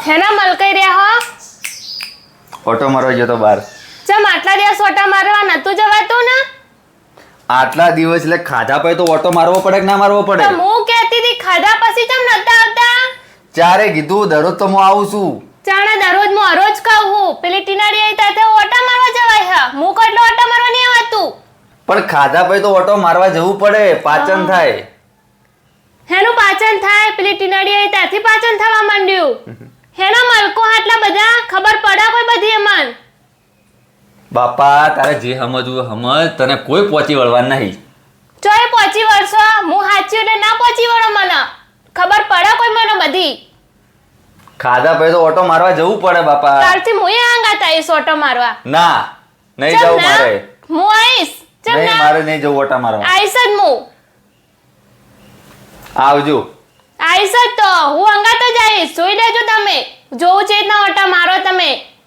હેના મલકાઈ રહ્યા હો? ઓટો મારવા ગયો તો બહાર. ચમ આટલા દિવસ ઓટા મારવા નતું જવાતું ને? આટલા દિવસ એટલે ખાધા પછી તો ઓટો મારવો પડે કે ના મારવો પડે? તો હું કહેતી હતી ખાધા પછી ચમ નતા આવતા? ચારે કીધું દરરોજ તો હું આવું છું. ચાણા દરરોજ હું હરોજ ખાઉં હું. પેલી ટીનાડી આવી તાતે ઓટા મારવા જવાય હા. હું કેટલો ઓટા મારવા નહીં આવતું. પણ ખાધા પછી તો ઓટો મારવા જવું પડે, પાચન થાય. હેનું પાચન થાય? પેલી ટીનાડી આવી ત્યાંથી પાચન થવા માંડ્યું. હેનો મલકો આટલા બધા ખબર પડે કોઈ બધી એમન? બાપા તારે જે સમજવું સમજ, તને કોઈ પહોંચી વળવા નહીં. ચોય પહોંચી વળશો? હું સાચી એટલે ના પહોંચી વળો મને ખબર પડે કોઈ મને બધી. ખાધા પછી તો ઓટો મારવા જવું પડે બાપા. કાલથી હું આંગાત આવીશ ઓટો મારવા. ના નહીં ચમ જવું ના? મારે. હું આવીશ. ચમ નહીં, ના? મારે નહીં જવું ઓટા મારવા. આવીશ જ હું. આવજો. આવીશ જ તો હું અંગાત જ આવીશ. જોઈ લેજો તમે. જોવું છે એટલા ઓટા મારો તમે.